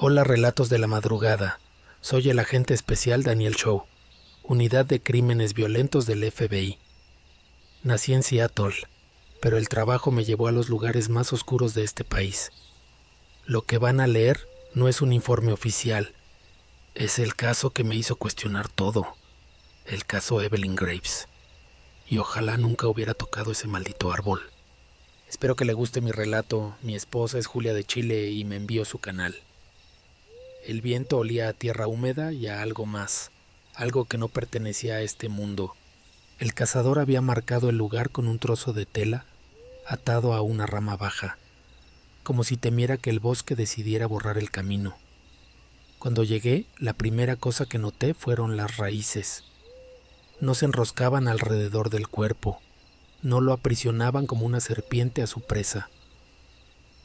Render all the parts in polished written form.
Hola, Relatos de la Madrugada. Soy el agente especial Daniel Shaw, Unidad de Crímenes Violentos del FBI. Nací en Seattle, pero el trabajo me llevó a los lugares más oscuros de este país. Lo que van a leer no es un informe oficial. Es el caso que me hizo cuestionar todo. El caso Evelyn Graves. Y ojalá nunca hubiera tocado ese maldito árbol. Espero que le guste mi relato. Mi esposa es Julia de Chile y me envió su canal. El viento olía a tierra húmeda y a algo más, algo que no pertenecía a este mundo. El cazador había marcado el lugar con un trozo de tela atado a una rama baja, como si temiera que el bosque decidiera borrar el camino. Cuando llegué, la primera cosa que noté fueron las raíces. No se enroscaban alrededor del cuerpo, no lo aprisionaban como una serpiente a su presa.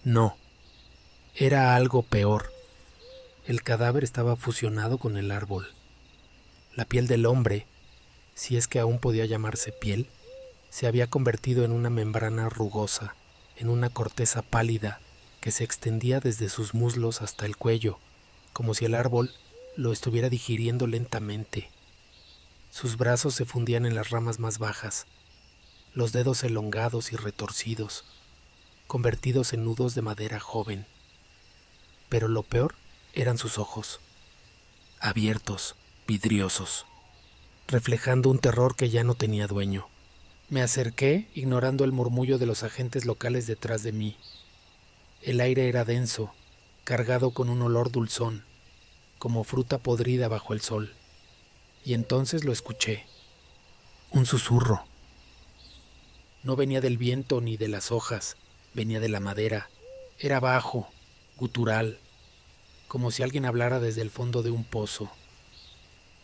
No, era algo peor. El cadáver estaba fusionado con el árbol. La piel del hombre, si es que aún podía llamarse piel, se había convertido en una membrana rugosa, en una corteza pálida que se extendía desde sus muslos hasta el cuello, como si el árbol lo estuviera digiriendo lentamente. Sus brazos se fundían en las ramas más bajas, los dedos elongados y retorcidos, convertidos en nudos de madera joven. Pero lo peor eran sus ojos, abiertos, vidriosos, reflejando un terror que ya no tenía dueño. Me acerqué, ignorando el murmullo de los agentes locales detrás de mí. El aire era denso, cargado con un olor dulzón, como fruta podrida bajo el sol. Y entonces lo escuché. Un susurro. No venía del viento ni de las hojas, venía de la madera. Era bajo, gutural, como si alguien hablara desde el fondo de un pozo.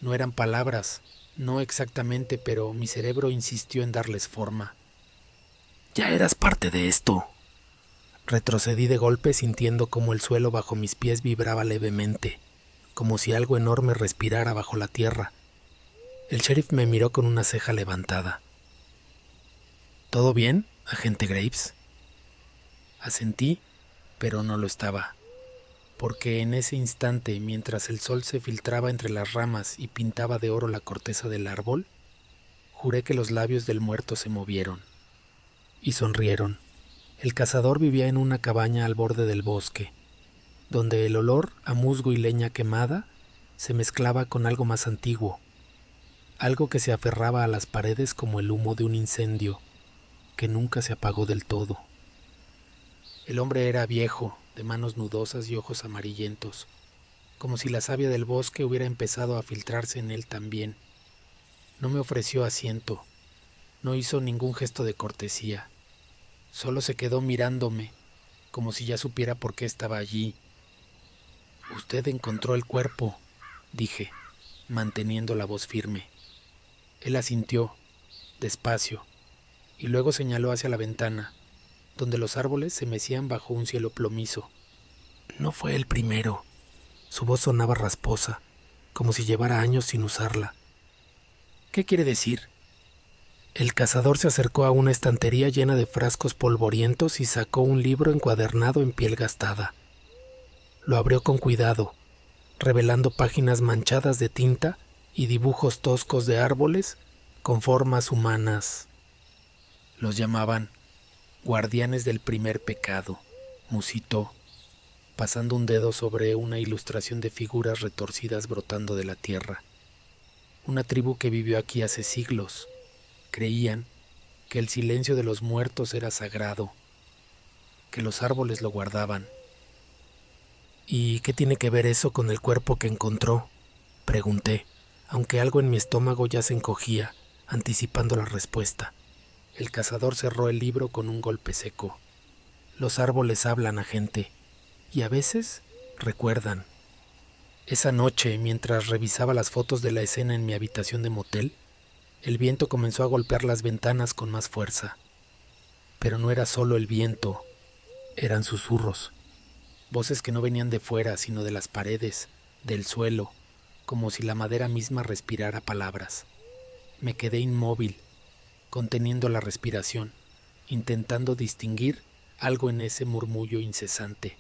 No eran palabras, no exactamente, pero mi cerebro insistió en darles forma. Ya eras parte de esto. Retrocedí de golpe sintiendo como el suelo bajo mis pies vibraba levemente, como si algo enorme respirara bajo la tierra. El sheriff me miró con una ceja levantada. ¿Todo bien, agente Graves? Asentí, pero no lo estaba, porque en ese instante, mientras el sol se filtraba entre las ramas y pintaba de oro la corteza del árbol, juré que los labios del muerto se movieron y sonrieron. El cazador vivía en una cabaña al borde del bosque, donde el olor a musgo y leña quemada se mezclaba con algo más antiguo, algo que se aferraba a las paredes como el humo de un incendio que nunca se apagó del todo. El hombre era viejo, de manos nudosas y ojos amarillentos, como si la savia del bosque hubiera empezado a filtrarse en él también. No me ofreció asiento, no hizo ningún gesto de cortesía. Solo se quedó mirándome, como si ya supiera por qué estaba allí. Usted encontró el cuerpo, dije, manteniendo la voz firme. Él asintió, despacio, y luego señaló hacia la ventana, donde los árboles se mecían bajo un cielo plomizo. No fue el primero. Su voz sonaba rasposa, como si llevara años sin usarla. ¿Qué quiere decir? El cazador se acercó a una estantería llena de frascos polvorientos y sacó un libro encuadernado en piel gastada. Lo abrió con cuidado, revelando páginas manchadas de tinta y dibujos toscos de árboles con formas humanas. Los llamaban guardianes del primer pecado, musitó, pasando un dedo sobre una ilustración de figuras retorcidas brotando de la tierra. Una tribu que vivió aquí hace siglos. Creían que el silencio de los muertos era sagrado, que los árboles lo guardaban. ¿Y qué tiene que ver eso con el cuerpo que encontró?, pregunté, aunque algo en mi estómago ya se encogía, anticipando la respuesta. El cazador cerró el libro con un golpe seco. Los árboles hablan, agente, y a veces recuerdan. Esa noche, mientras revisaba las fotos de la escena en mi habitación de motel, el viento comenzó a golpear las ventanas con más fuerza. Pero no era solo el viento, eran susurros. Voces que no venían de fuera, sino de las paredes, del suelo, como si la madera misma respirara palabras. Me quedé inmóvil, conteniendo la respiración, intentando distinguir algo en ese murmullo incesante.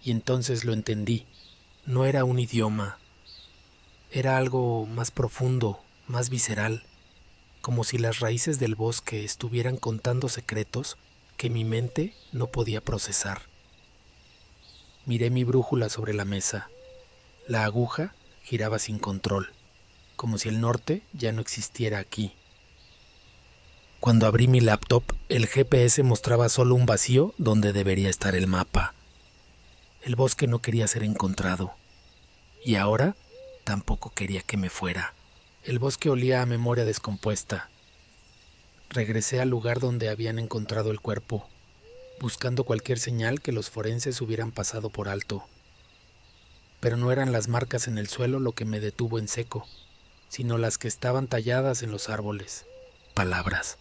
Y entonces lo entendí. No era un idioma, era algo más profundo, más visceral, como si las raíces del bosque estuvieran contando secretos que mi mente no podía procesar. Miré mi brújula sobre la mesa. La aguja giraba sin control, como si el norte ya no existiera aquí. Cuando abrí mi laptop, el GPS mostraba solo un vacío donde debería estar el mapa. El bosque no quería ser encontrado, y ahora tampoco quería que me fuera. El bosque olía a memoria descompuesta. Regresé al lugar donde habían encontrado el cuerpo, buscando cualquier señal que los forenses hubieran pasado por alto. Pero no eran las marcas en el suelo lo que me detuvo en seco, sino las que estaban talladas en los árboles. Palabras.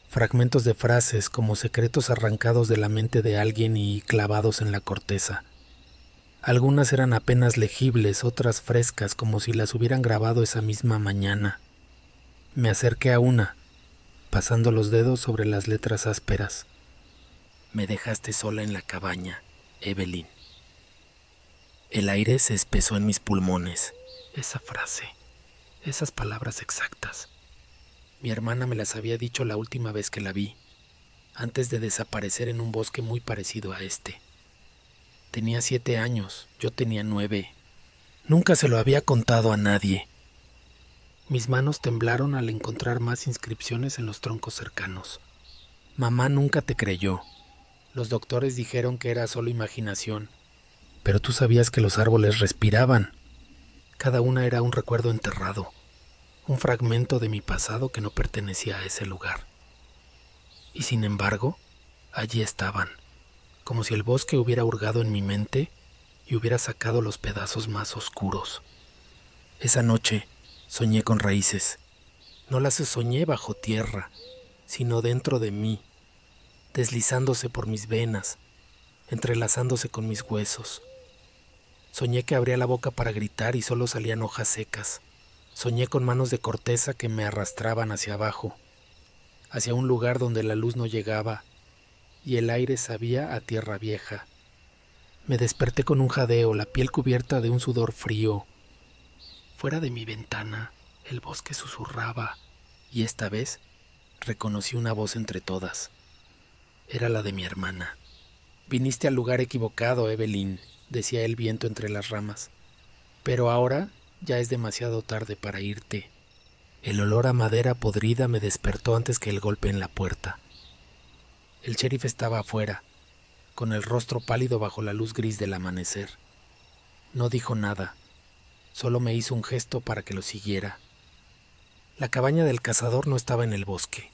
Fragmentos de frases como secretos arrancados de la mente de alguien y clavados en la corteza. Algunas eran apenas legibles, otras frescas como si las hubieran grabado esa misma mañana. Me acerqué a una, pasando los dedos sobre las letras ásperas. Me dejaste sola en la cabaña, Evelyn. El aire se espesó en mis pulmones. Esa frase, esas palabras exactas. Mi hermana me las había dicho la última vez que la vi, antes de desaparecer en un bosque muy parecido a este. Tenía 7 años, yo tenía 9. Nunca se lo había contado a nadie. Mis manos temblaron al encontrar más inscripciones en los troncos cercanos. Mamá nunca te creyó. Los doctores dijeron que era solo imaginación, pero tú sabías que los árboles respiraban. Cada una era un recuerdo enterrado. Un fragmento de mi pasado que no pertenecía a ese lugar. Y sin embargo, allí estaban, como si el bosque hubiera hurgado en mi mente y hubiera sacado los pedazos más oscuros. Esa noche soñé con raíces. No las soñé bajo tierra, sino dentro de mí, deslizándose por mis venas, entrelazándose con mis huesos. Soñé que abría la boca para gritar y solo salían hojas secas. Soñé con manos de corteza que me arrastraban hacia abajo, hacia un lugar donde la luz no llegaba y el aire sabía a tierra vieja. Me desperté con un jadeo, la piel cubierta de un sudor frío. Fuera de mi ventana, el bosque susurraba y esta vez reconocí una voz entre todas. Era la de mi hermana. Viniste al lugar equivocado, Evelyn, decía el viento entre las ramas. Pero ahora ya es demasiado tarde para irte. El olor a madera podrida me despertó antes que el golpe en la puerta. El sheriff estaba afuera, con el rostro pálido bajo la luz gris del amanecer. No dijo nada, solo me hizo un gesto para que lo siguiera. La cabaña del cazador no estaba en el bosque.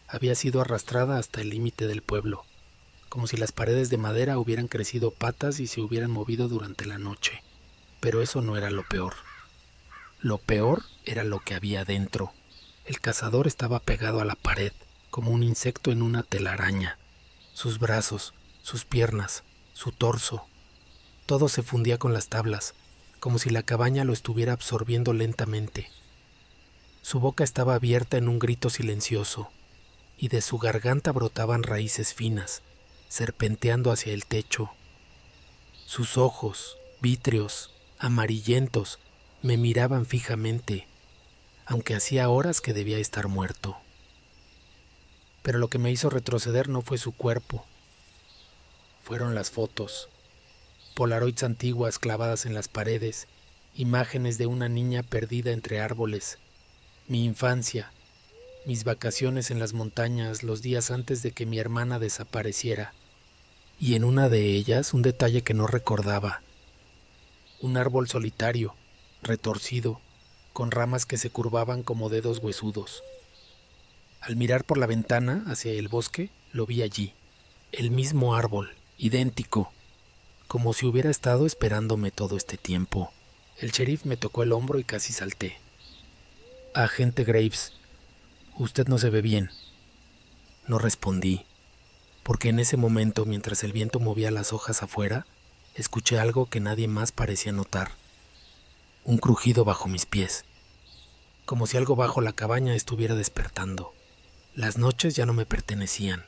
Había sido arrastrada hasta el límite del pueblo, como si las paredes de madera hubieran crecido patas y se hubieran movido durante la noche. Pero eso no era lo peor. Lo peor era lo que había dentro. El cazador estaba pegado a la pared, como un insecto en una telaraña. Sus brazos, sus piernas, su torso, todo se fundía con las tablas, como si la cabaña lo estuviera absorbiendo lentamente. Su boca estaba abierta en un grito silencioso, y de su garganta brotaban raíces finas, serpenteando hacia el techo. Sus ojos, vítreos, amarillentos, me miraban fijamente, aunque hacía horas que debía estar muerto. Pero lo que me hizo retroceder no fue su cuerpo, fueron las fotos, polaroids antiguas clavadas en las paredes, imágenes de una niña perdida entre árboles, mi infancia, mis vacaciones en las montañas los días antes de que mi hermana desapareciera, y en una de ellas un detalle que no recordaba, un árbol solitario, retorcido, con ramas que se curvaban como dedos huesudos. Al mirar por la ventana hacia el bosque, lo vi allí, el mismo árbol, idéntico, como si hubiera estado esperándome todo este tiempo. El sheriff me tocó el hombro y casi salté. Agente Graves, usted no se ve bien. No respondí, porque en ese momento, mientras el viento movía las hojas afuera, escuché algo que nadie más parecía notar. Un crujido bajo mis pies, como si algo bajo la cabaña estuviera despertando. Las noches ya no me pertenecían.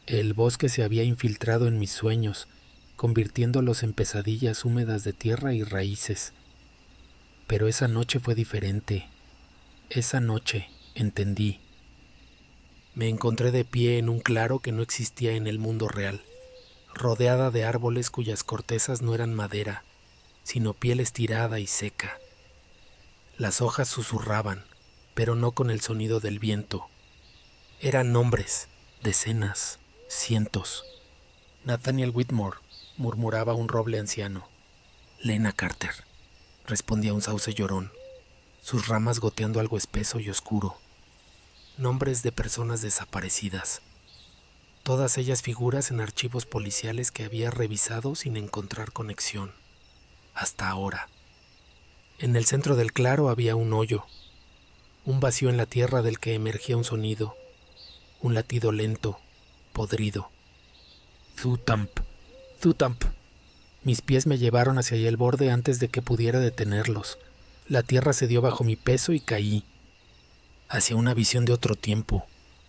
El bosque se había infiltrado en mis sueños convirtiéndolos en pesadillas húmedas de tierra y raíces. Pero esa noche fue diferente. Esa noche entendí. Me encontré de pie en un claro que no existía en el mundo real, rodeada de árboles cuyas cortezas no eran madera, sino piel estirada y seca. Las hojas susurraban, pero no con el sonido del viento. Eran nombres, decenas, cientos. Nathaniel Whitmore, murmuraba un roble anciano. Lena Carter, respondía un sauce llorón, sus ramas goteando algo espeso y oscuro. Nombres de personas desaparecidas. Todas ellas figuras en archivos policiales que había revisado sin encontrar conexión. Hasta ahora. En el centro del claro había un hoyo, un vacío en la tierra del que emergía un sonido, un latido lento, podrido. Thutamp, thutamp. Mis pies me llevaron hacia el borde antes de que pudiera detenerlos. La tierra cedió bajo mi peso y caí. Hacia una visión de otro tiempo,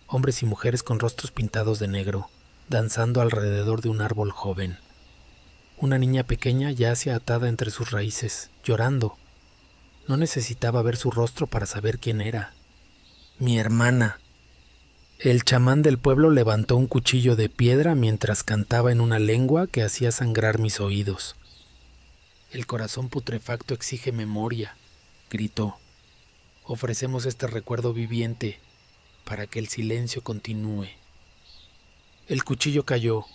hombres y mujeres con rostros pintados de negro, danzando alrededor de un árbol joven. Una niña pequeña yace atada entre sus raíces, llorando. No necesitaba ver su rostro para saber quién era. Mi hermana. El chamán del pueblo levantó un cuchillo de piedra mientras cantaba en una lengua que hacía sangrar mis oídos. El corazón putrefacto exige memoria, gritó. Ofrecemos este recuerdo viviente para que el silencio continúe. El cuchillo cayó,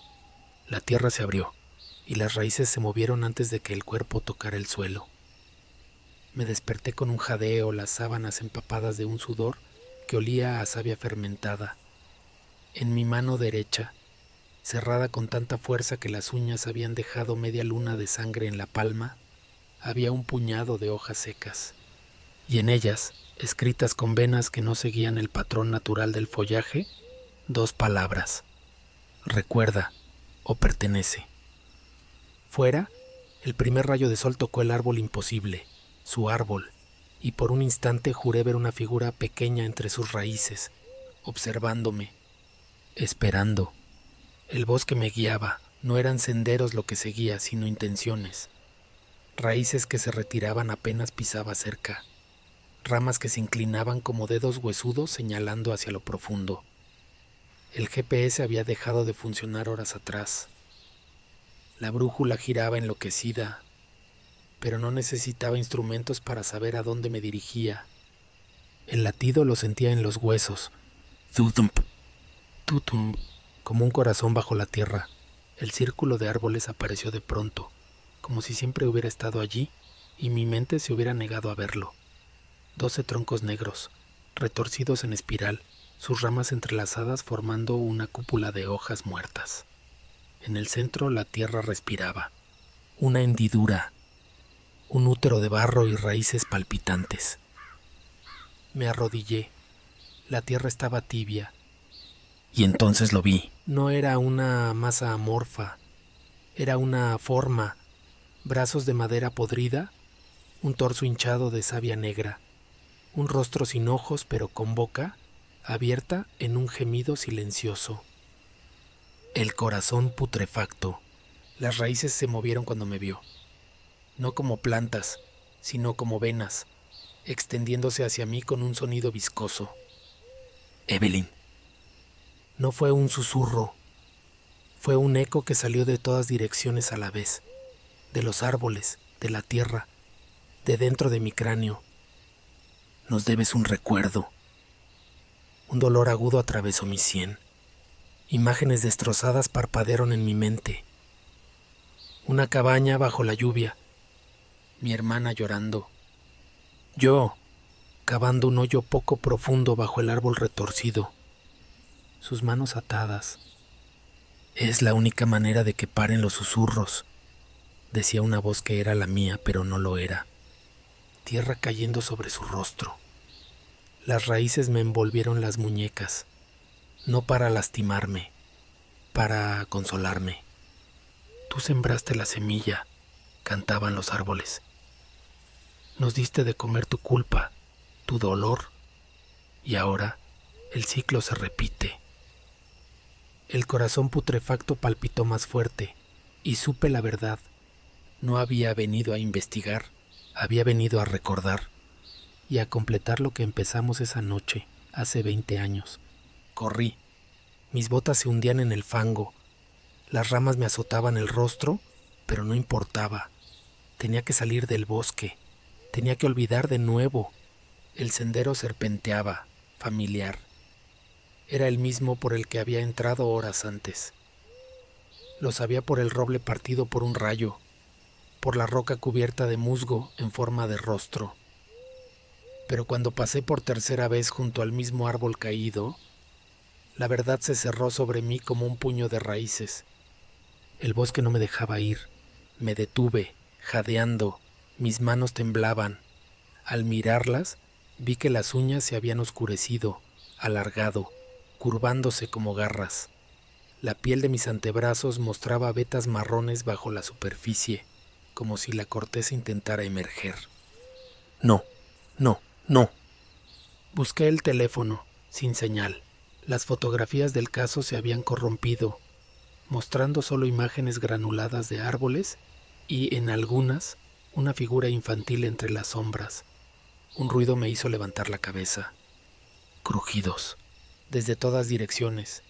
la tierra se abrió y las raíces se movieron antes de que el cuerpo tocara el suelo. Me desperté con un jadeo, las sábanas empapadas de un sudor que olía a savia fermentada. En mi mano derecha, cerrada con tanta fuerza que las uñas habían dejado media luna de sangre en la palma, había un puñado de hojas secas, y en ellas, escritas con venas que no seguían el patrón natural del follaje, 2 palabras: recuerda o pertenece. Fuera, el primer rayo de sol tocó el árbol imposible, su árbol, y por un instante juré ver una figura pequeña entre sus raíces, observándome, esperando. El bosque me guiaba, no eran senderos lo que seguía, sino intenciones. Raíces que se retiraban apenas pisaba cerca, ramas que se inclinaban como dedos huesudos señalando hacia lo profundo. El GPS había dejado de funcionar horas atrás. La brújula giraba enloquecida, pero no necesitaba instrumentos para saber a dónde me dirigía. El latido lo sentía en los huesos. Tutump, tutum, como un corazón bajo la tierra. El círculo de árboles apareció de pronto, como si siempre hubiera estado allí y mi mente se hubiera negado a verlo. 12 troncos negros, retorcidos en espiral, sus ramas entrelazadas formando una cúpula de hojas muertas. En el centro la tierra respiraba, una hendidura, un útero de barro y raíces palpitantes. Me arrodillé, la tierra estaba tibia, y entonces lo vi. No era una masa amorfa, era una forma, brazos de madera podrida, un torso hinchado de savia negra, un rostro sin ojos pero con boca abierta en un gemido silencioso. El corazón putrefacto. Las raíces se movieron cuando me vio, no como plantas, sino como venas, extendiéndose hacia mí con un sonido viscoso. Evelyn. No fue un susurro, fue un eco que salió de todas direcciones a la vez, de los árboles, de la tierra, de dentro de mi cráneo. Nos debes un recuerdo. Un dolor agudo atravesó mi sien. Imágenes destrozadas parpadearon en mi mente. Una cabaña bajo la lluvia, mi hermana llorando. Yo, cavando un hoyo poco profundo bajo el árbol retorcido, sus manos atadas. Es la única manera de que paren los susurros, decía una voz que era la mía, pero no lo era. Tierra cayendo sobre su rostro. Las raíces me envolvieron las muñecas, no para lastimarme, para consolarme. Tú sembraste la semilla, cantaban los árboles. Nos diste de comer tu culpa, tu dolor, y ahora el ciclo se repite. El corazón putrefacto palpitó más fuerte, Y supe la verdad. No había venido a investigar, había venido a recordar y a completar lo que empezamos esa noche, hace 20 años. Corrí. Mis botas se hundían en el fango. Las ramas me azotaban el rostro, pero no importaba. Tenía que salir del bosque. Tenía que olvidar de nuevo. El sendero serpenteaba, familiar. Era el mismo por el que había entrado horas antes. Lo sabía por el roble partido por un rayo, por la roca cubierta de musgo en forma de rostro. Pero cuando pasé por tercera vez junto al mismo árbol caído, la verdad se cerró sobre mí como un puño de raíces. El bosque no me dejaba ir. Me detuve, jadeando. Mis manos temblaban. Al mirarlas, vi que las uñas se habían oscurecido, alargado, curvándose como garras. La piel de mis antebrazos mostraba vetas marrones bajo la superficie, como si la corteza intentara emerger. No, no, no. Busqué el teléfono, sin señal. Las fotografías del caso se habían corrompido, mostrando solo imágenes granuladas de árboles y, en algunas, una figura infantil entre las sombras. Un ruido me hizo levantar la cabeza. Crujidos, desde todas direcciones.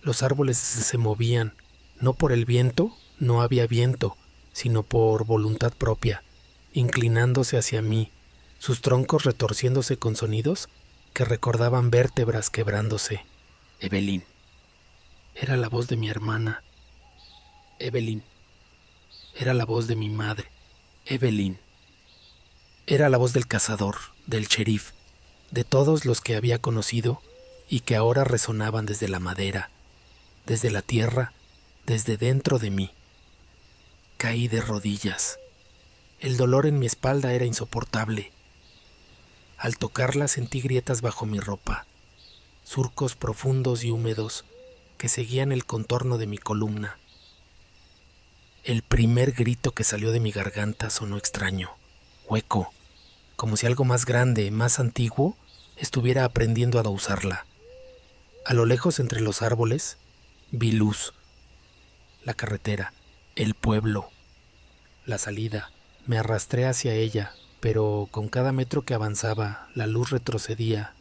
Los árboles se movían, no por el viento, no había viento, sino por voluntad propia, inclinándose hacia mí, sus troncos retorciéndose con sonidos que recordaban vértebras quebrándose. Evelyn. Era la voz de mi hermana. Evelyn. Era la voz de mi madre. Evelyn. Era la voz del cazador, del sheriff, de todos los que había conocido y que ahora resonaban desde la madera, desde la tierra, desde dentro de mí. Caí de rodillas. El dolor en mi espalda era insoportable. Al tocarla sentí grietas bajo mi ropa, surcos profundos y húmedos que seguían el contorno de mi columna. El primer grito que salió de mi garganta sonó extraño, hueco, como si algo más grande, más antiguo, estuviera aprendiendo a usarla. A lo lejos entre los árboles, vi luz, la carretera, el pueblo, la salida. Me arrastré hacia ella, pero con cada metro que avanzaba, la luz retrocedía.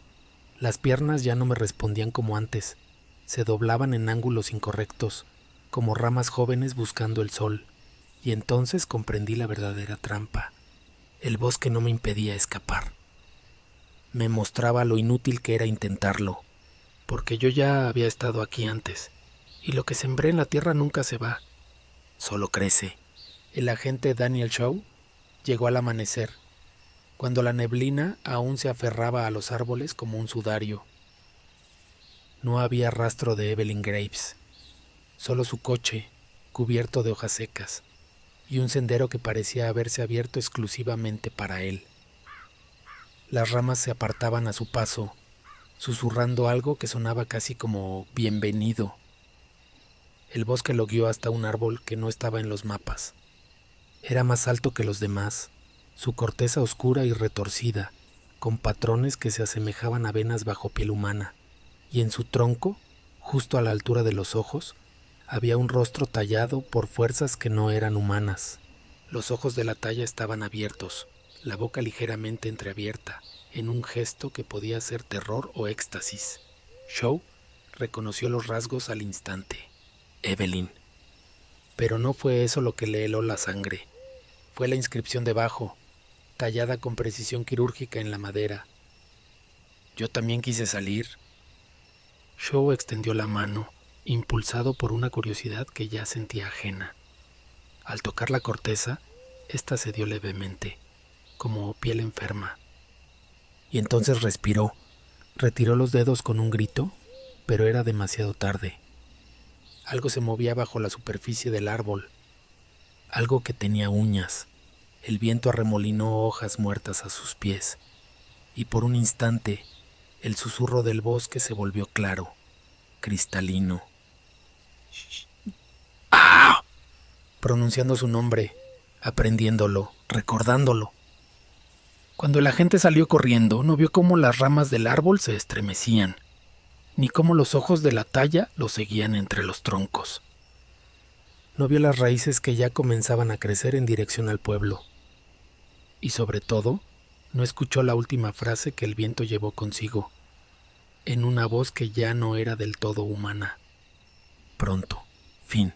Las piernas ya no me respondían como antes, se doblaban en ángulos incorrectos, como ramas jóvenes buscando el sol, y entonces comprendí la verdadera trampa. El bosque no me impedía escapar. Me mostraba lo inútil que era intentarlo, porque yo ya había estado aquí antes, y lo que sembré en la tierra nunca se va, solo crece. El agente Daniel Shaw llegó al amanecer, cuando la neblina aún se aferraba a los árboles como un sudario. No había rastro de Evelyn Graves, solo su coche, cubierto de hojas secas, y un sendero que parecía haberse abierto exclusivamente para él. Las ramas se apartaban a su paso, susurrando algo que sonaba casi como bienvenido. El bosque lo guió hasta un árbol que no estaba en los mapas. Era más alto que los demás, su corteza oscura y retorcida, con patrones que se asemejaban a venas bajo piel humana, y en su tronco, justo a la altura de los ojos, había un rostro tallado por fuerzas que no eran humanas. Los ojos de la talla estaban abiertos, la boca ligeramente entreabierta, en un gesto que podía ser terror o éxtasis. Shaw reconoció los rasgos al instante. Evelyn. Pero no fue eso lo que le heló la sangre. Fue la inscripción debajo, tallada con precisión quirúrgica en la madera. Yo también quise salir. Shaw extendió la mano, impulsado por una curiosidad que ya sentía ajena. Al tocar la corteza, ésta cedió levemente, como piel enferma. Y entonces respiró, retiró los dedos con un grito, pero era demasiado tarde. Algo se movía bajo la superficie del árbol, algo que tenía uñas. El viento arremolinó hojas muertas a sus pies, y por un instante el susurro del bosque se volvió claro, cristalino. ¡Ah! Pronunciando su nombre, aprendiéndolo, recordándolo. Cuando el agente salió corriendo, no vio cómo las ramas del árbol se estremecían, ni cómo los ojos de la talla lo seguían entre los troncos. No vio las raíces que ya comenzaban a crecer en dirección al pueblo. Y sobre todo, no escuchó la última frase que el viento llevó consigo, en una voz que ya no era del todo humana. Pronto. Fin.